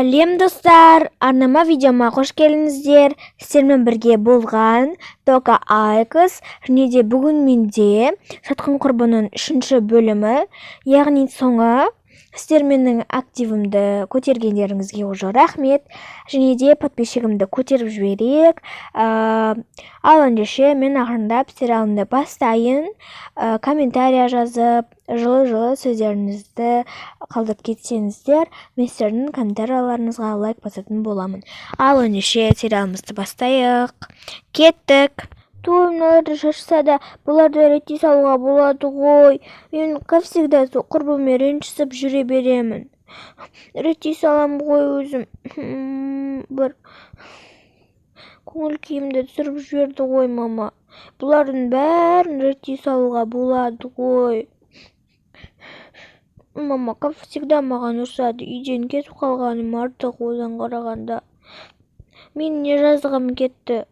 Сәлем достар, арнама видеома қош келдіңіздер. Сіздермен бірге болған Тока Айкос және де бүгін менде Шатқын құрбының 3-ші бөлімі, яғни соңы. Сіздер менің активімді көтергендеріңізге уже рахмет, және де подписчигімді көтеріп жіберейік. Ал ендеше мен ақырындап сериалымды бастайын. Комментария жазып, жылы сөздеріңізді қалдырып кетсеңіздер, мен сіздердің комментарияларыңызға лайк басатын боламын. Ал ендеше сериалымызды бастайық. Кеттік. Мыналарды шашса да, бұларды реттей салуға болады ғой. Мен, как всегда, сол құрбыммен ренжісіп жүре беремін. Реттей салам ғой өзім. Бір көңіл күйімді түсіріп жіберді ғой мама. Бұлардың бәрін реттей салуға болады ғой. Мама, как всегда, маған ұрсады. Үйден кетіп қалғаным артық одан қарағанда. Мен не жазғым кетті.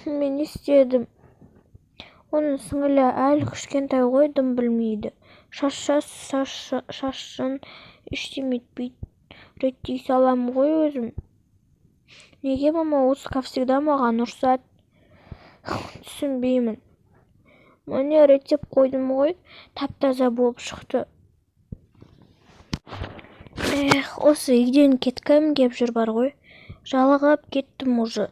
Мен істедім. Оның сіңілі әлі кішкентай ғой, дым білмейді. Шашын ештеме етпейді. Реттей салам ғой өзім. Неге мама осы как всегда маған ұрсады? Түсінбеймін. Міне реттеп қойдым ғой, тап-таза болып шықты. Осы үйден кеткім кеп жүр бар ғой. Жалығып кеттім уже.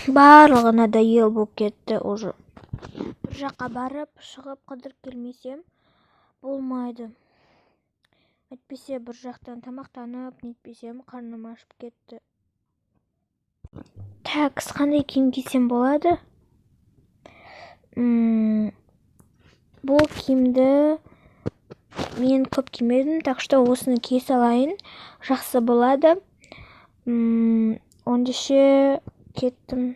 Барлығына да ел болып кетті уже. Бір жаққа барып, шығып қыдырып келмесем болмайды. Әйтпесе бір жақтан тамақтанып, нетпесем қарным ашып кетті. Так, қандай киім кисем болады? Бұл киімді мен көп кимедім, так что осыны кие салайын. Жақсы болады. Ондеше кеттім.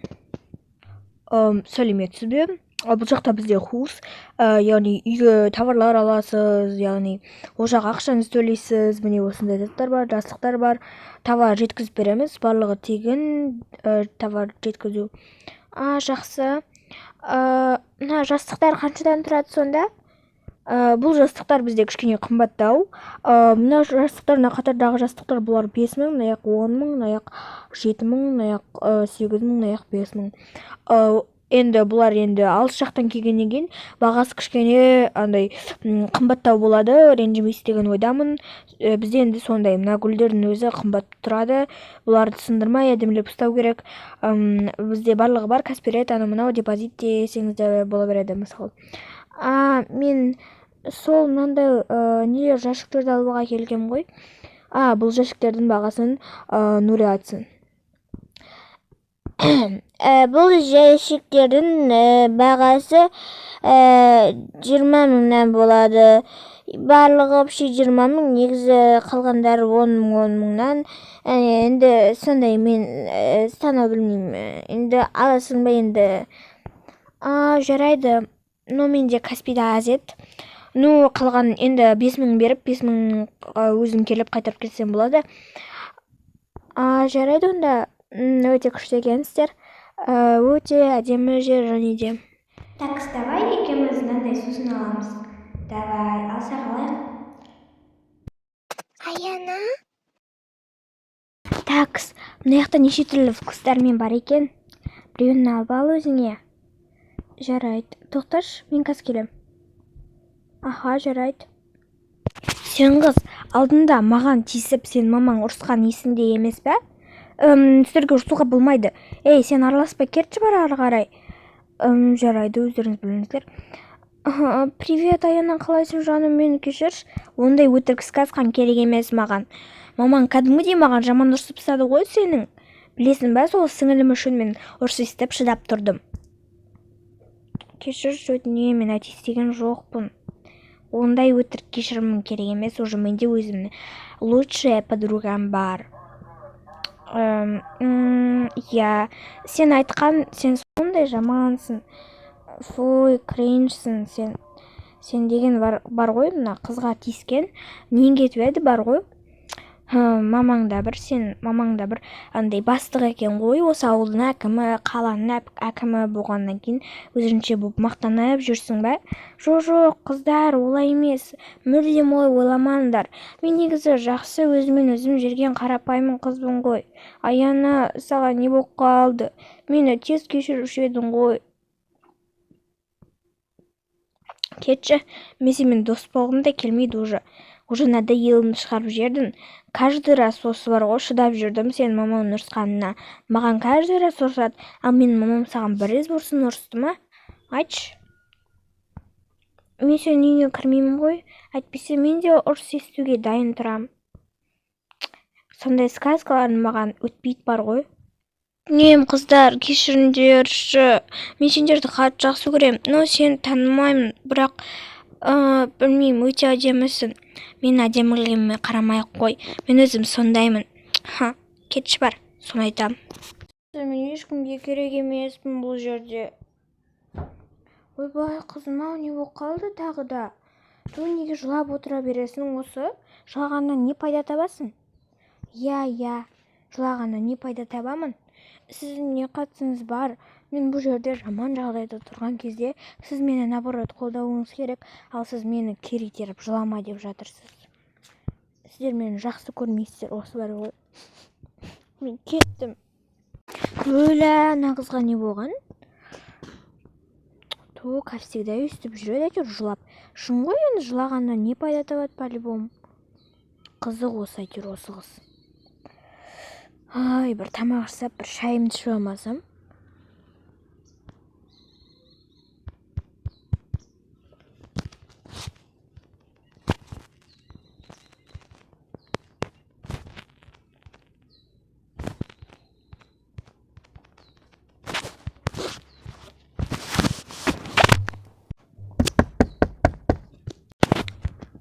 Сәлеметсіз бе? Бұл жақта бізде хус, яғни үйге товарлар аласыз, яғни ол жаққа ақшаңызды төлейсіз. Міне осындай заттар бар, жастықтар бар. Товар жеткізіп береміз, барлығы тегін товар жеткізу. Жақсы. Мына жастықтар қаншадан тұрады сонда? Бұл жастықтар бізде кішкене қымбаттау. Мына жастықтар, мына қатардағы жастықтар, бұлар 5.000, мынаяқ 10.000, мынаяқ 7.000, мынаяқ 8.000, мынаяқ 5.000. Енді бұлар енді алыс жақтан келгеннен кейін бағасы кішкене андай қымбаттау болады, ренжімейсіз деген ойдамын. Бізде енді сондай, мына гүлдердің өзі қымбат тұрады. Бұларды сындырмай әдемілеп ұстау керек. Бізде барлығы бар, Каспирет, мынау депозит десеңіз де бола береді мысалы. Мен сол мынандай нелер жәшіктерді алуға келгем ғой. Бұл жәшіктердің бағасын Нури айтсын. Бұл жәшіктердің бағасы 20.000-нан болады. Барлығы вообще 20.000, негізі қалғандары 10.000-нан. Енді сондай мен санау білмеймін. Енді аласың ба енді? Жарайды. Менде Каспида аз еді. Қалған енді 5.000 беріп, 5.000 өзім келіп қайтарып кетсем болады. Жарайды онда. Өте күшті екенсіздер. Өте әдемі жер және де. Так, давай екеуміз мынандай сусын аламыз. Давай, алсақ алайық. Аяна. Так, мына жақта неше түрлі вкустармен бар екен. Біреуін алып ал өзіңе. Жарайды. Тоқташ, мен қазір келем. Жарайды. Сен қыз, алдында маған тиісіп, сен мамаң ұрысқан есіңде емес пе? Сіздерге ұрсуға болмайды. Сен араласпай кетші бар ары қарай. Жарайды, өздеріңіз біліңіздер. Привет, Аяна, қалайсың жаным, мені кешірші. Ондай өтірік сказқан керек емес маған. Мамаң кәдімгідей маған жаман ұрсып тастады ғой сенің. Білесің бе, сол сіңілім үшін мен ұрыс естіп шыдап тұрдым. Кешірші, өтіне, мен істеген жоқпын. Ондай өтірік кешірімім керек емес, уже менде өзімнің лучшая подругам бар. Сен айтқан, сен сондай жамансың. Фой, кринжсің сен. Сен деген бар ғой, мына қызға тиіскен. Нең кетіп еді бар ғой. мамаң да бір андай бастық екен ғой, осы ауылдың әкімі, қаланың әкімі болғаннан кейін өзінше болып мақтанып жүрсің ба? Жоқ, қыздар, олай емес. Мүлдем олай ойламаңдар. Мен негізі жақсы, өзімен өзім жүрген қарапайым қызбын ғой. Аяна, саған не болып қалды? Мені тез кешіруші едің ғой. Кетші, мен сенімен дос болғым да келмейді уже. Уже надоелымды шығарып жердің. Каждый раз осы бар ғой, шыдап жүрдім сенің мамаң ұрысқанына. Маған каждый раз ұрысады, ал менің мамам саған бір рет болсын ұрысты ма? Айтшы. Мен сенің үйіңе кірмеймін ғой, әйтпесе мен де ұрыс естуге дайын тұрам. Сондай сказкалардың маған өтпейді бар ғой. Нем, қыздар, кешіріңдерші. Мен сендерді қатты жақсы көрем, но сені танымаймын, бірақ білмеймін, өте әдемісің. Мен әдемілігіме қарамай-ақ қой, мен өзім сондаймын. Кетші бар, соны айтам. Мен ешкімге керек емеспін бұл жерде. Ойбай, қызым-ау, не болып қалды тағы да? Неге жылап отыра бересің осы? Жылағаннан не пайда табасың? Я, жылағаннан не пайда табамын? Сіздің не қатысыңыз бар? Мен бұл жерде жаман жағдайда тұрған кезде сіз мені наоборот қолдауыңыз керек, ал сіз мені кері итеріп жылама деп жатырсыз. Сіздер мені жақсы көрмейсіздер, осы бар ғой. Мен кеттім. Өлә, ана қызға не болған? Как всегда өйстіп жүреді, әйтеуір жылап. Шын ғой, енді жылағаннан не пайда табады по-любому. Қызық осы, әйтеуір осы қыз. Ай, бір тамақ жасап, бір шайымды ішіп алмасам.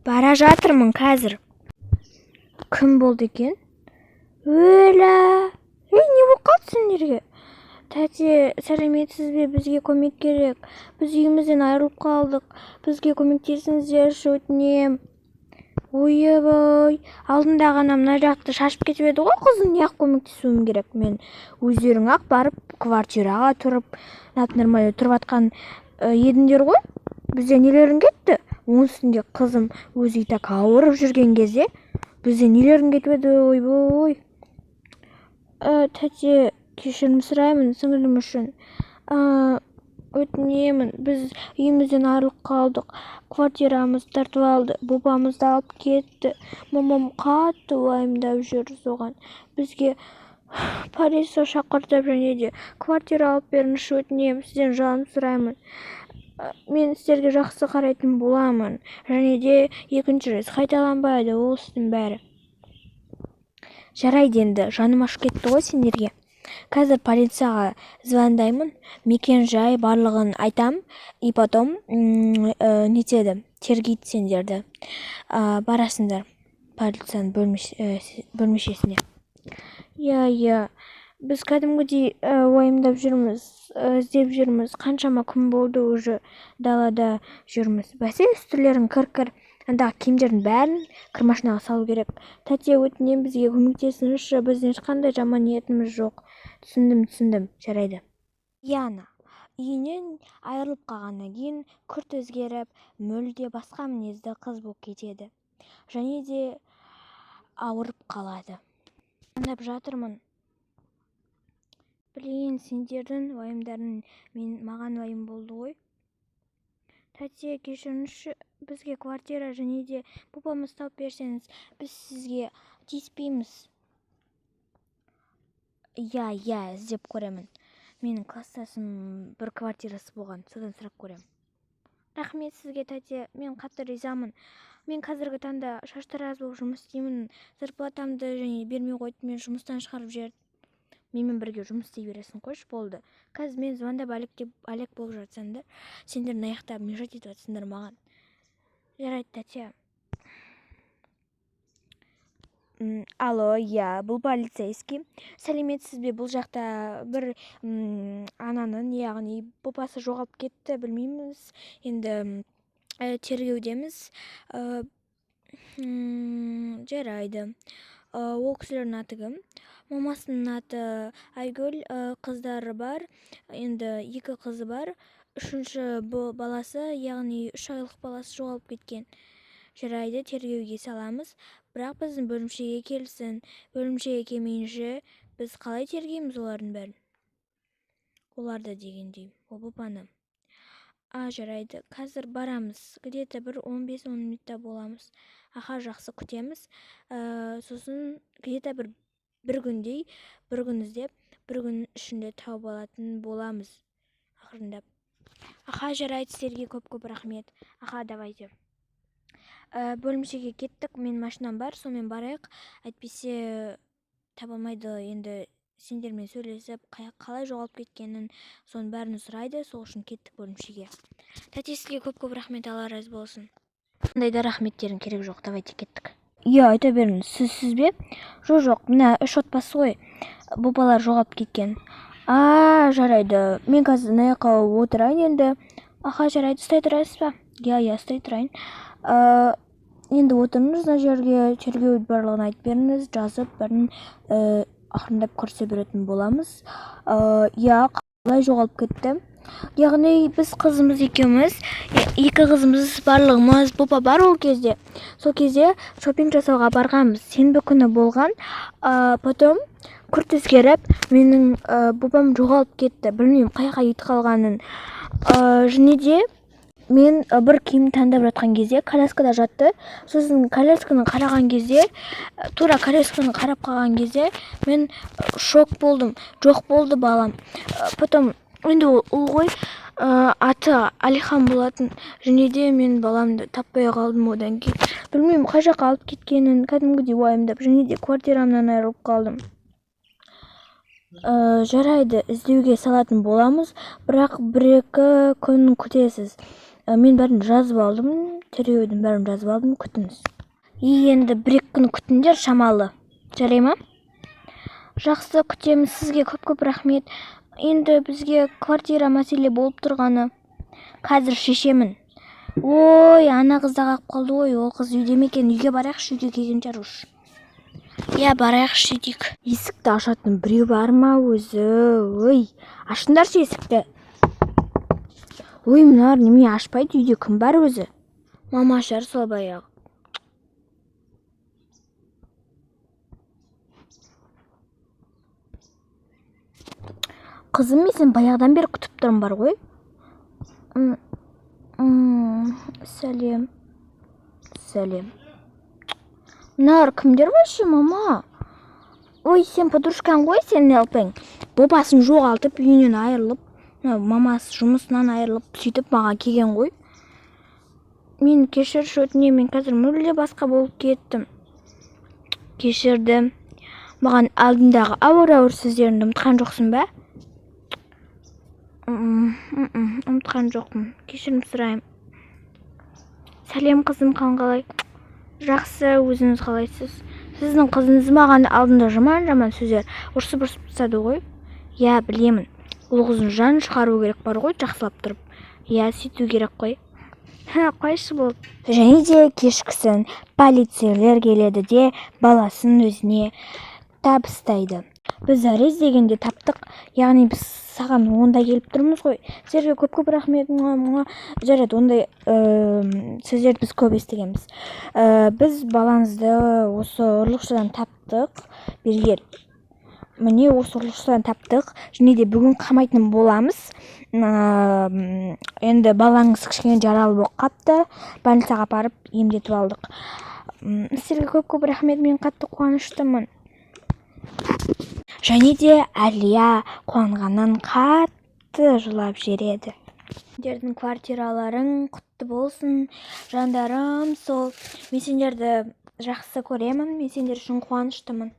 Бара жатырмын қазір. Кім болды екен? Өлә! Не болып қалды сендерге? Тәте, сәлеметсіз бе? Бізге көмек керек. Біз үйімізден айырылып қалдық. Бізге көмектесіңіздерші, өтінем. Ойбай, алдында ғана мына жақты шашып кетіп еді ғой қызың, неғып көмектесуім керек? Мен өздерің ақ барып квартираға тұрып, нормально тұрып атқан едіңдер ғой. Бізде нелерің кетті? Оның үстінде қызым өзі так ауырып жүрген кезде бізде нелерің кетіп еді? Ойбай. Тәте, кешірім сұраймын сіңілім үшін. Өтінемін, біз үйімізден айырылып қалдық. Квартирамыз тартып алды, бабамызды алып кетті. Мамам қатты уайымдап жүр соған. Бізге полиция шақыртып және де квартира алып беріңізші, өтінемін, сізден жалын сұраймын. Мен сіздерге жақсы қарайтын боламын. Және де екінші рет қайталанбайды ол істің бәрі. Жарайды енді, жаным ашып кетті ғой сендерге. Қазір полицияға звондаймын, мекен жай барлығын айтам, и потом нетеді, тергейді сендерді. Барасыңдар полицияның бөлмешесіне. Я, біз кәдімгідей уайымдап жүрміз, іздеп жүрміз, қаншама күн болды уже далада жүрміз. Бәсе, үстілерің кір-кір. Андағы киімдердің бәрін кір-машинаға салу керек. Тәте, өтінем, бізге көмектесіңізші, біздің ешқандай жаман ниетіміз жоқ. Түсіндім, жарайды. Яна, үйінен айырылып қалғаннан кейін күрт өзгеріп, мүлде басқа мінезді қыз болып кетеді. Және де ауырып қалады. Анап жатырмын. Білейін, сендердің уайымдарын маған уайым болды ғой. Тәте, кешіріңізші, бізге квартира және де бабамыз тауып берсеңіз, біз сізге тиіспейміз. Я, іздеп көремін. Менің класстасым бір квартирасы болған, содан сұрап көрем. Рахмет сізге, тәте, мен қатты ризамын. Мен қазіргі таңда шаштараз болып жұмыс істеймін. Зарплатамды және бермей қойды, мен жұмыстан шығарып жіберді. Менімен бірге жұмыс істей бересің, қойшы, болды. Қазір мен звондап әлек болып жатсаңдар, сендер аяқтап мешать етіп жатсыңдар маған. Жарайды, тәте. Алло, бұл полицейский. Сәлеметсіз бе, бұл жақта бір ананың, яғни бабасы жоғалып кетті, білмейміз. Енді тергеудеміз. Жарайды. Ол кісілердің аты кім? Мамасының аты Айгүл, қыздары бар, енді 2 қызы бар. 3-ші баласы, яғни 3 айлық баласы жоғалып кеткен. Жарайды, тергеуге саламыз, бірақ біздің бөлімшеге келсін. Бөлімшеге келмейінше біз қалай тергейміз олардың бәрін? Оларды дегендей, ол папаны. Жарайды, қазір барамыз. Где-то бір 15-10 минутта боламыз. Жақсы күтеміз. Сосын где-то бір күндей, бір күн іздеп, бір күн ішінде тауып алатын боламыз. Ақырындап. Жарайды, сіздерге көп рахмет. Давайте. Бөлімшеге кеттік, мен машинам бар, сонымен барайық. Әйтпесе табылмайды, енді сендермен сөйлесіп, қалай жоғалып кеткенін, соның бәрін сұрайды, сол үшін кеттік бөлімшеге. Тәте, сізге көп рахмет, Алла разы болсын. Қандайда рахметтерің керек жоқ, давайте кеттік. Айта беріңіз, сіз бе? Жоқ, мына 3 отбасы ғой. Бұл балалар жоғалып кеткен. Жарайды, мен қазір мына жаққа отырайын енді. Жарайды, ұстай тұрасыз ба? Ұстай тұрайын. Енді отырыңыз мына жерге, тергеу барлығын айтып беріңіз, жазып бәрін ақырындап көрсе беретін боламыз. Қалай жоғалып кетті? Яғни біз қызымыз екеуміз, 2 қызымыз барлығымыз, папа бар ол кезде. Сол кезде шопинг жасауға барғанбыз. Сенбі күні болған. Потом күрт өзгеріп, менің папам жоғалып кетті. Білмеймін қайда кетіп қалғанын. Және де мен бір киім таңдап жатқан кезде коляскада жатты. Сосын колясканы қараған кезде, тура колясканы қарап қалған кезде мен шок болдым. Жоқ болды балам. Потом енді ол ғой, аты Алихан болатын. Және де мен баламды таппай қалдым одан кейін. Білмеймін қай жаққа алып кеткенін, кәдімгідей уайымдап, және де квартирамнан айырылып қалдым. Жарайды, іздеуге салатын боламыз, бірақ 1-2 күн күтесіз. Мен бәрін жазып алдым, тергеудің бәрін жазып алдым, күтіңіз. Енді 1-2 күн күтіңдер шамалы. Жарай ма? Жақсы, күтеміз, сізге көп рахмет. Енді бізге квартира мәселе болып тұрғаны. Қазір шешемін. Ана қызда қалып қалды ғой, ол қыз үйде ме екен? Үйге барайықшы, үйге келген шығар. Барайықшы үйдік. Есікті ашатын біреу бар ма өзі? Ашыңдаршы есікті. Мыналар неме ашпайды, үйде кім бар өзі? Мама ашар, сол баяғы. Қызым, мен сен баяғыдан бері күтіп тұрым бар ғой. Сәлем. Мыналар кімдер вообще, мама? Сен подружкаң ғой, сен алпаң. Бабасын жоғалтып, үйінен айырылып, мамасы жұмысынан айырылып, сөйтіп маған келген ғой. Мен кешірші өтінемін, мен қазір мүлде басқа болып кеттім. Кешірдім. Маған алдындағы ауыр сөздеріңді ұмытқан жоқсың ба? Ұмытқан жоқпын. Кешірім сұрайым. Сәлем қызым, қалай? Жақсы, өзіңіз қалайсыз? Сіздің қызыңыз маған алдында жаман сөздер ұрсып тастады ғой. Білемін. Ол қыздың жанын шығару керек бар ғой, жақсылап тұрып. Сөйту керек қой. Қойшы болды. Және де кешкісін полицейлер келеді де баласын өзіне табыстайды. Біз арез дегенде таптық, яғни біз саған онда келіп тұрмыз ғой. Сіздерге көп рахмет. Жарайды, ондай сөздерді біз көп естігенбіз. Біз балаңызды осы ұрлықшыдан таптық, бергел. Міне осы ұрлықшыдан таптық, және де бүгін қамайтын боламыз. Енді балаңыз кішкене жаралы болып қапты, больницаға апарып емдетіп алдық. Сіздерге көп рахмет, мен қатты қуаныштымын. Және де Әлия қуанғаннан қатты жылап жібереді. Сендердің квартираларың құтты болсын, жандарым. Мен сендерді жақсы көремін, мен сендер үшін қуаныштымын.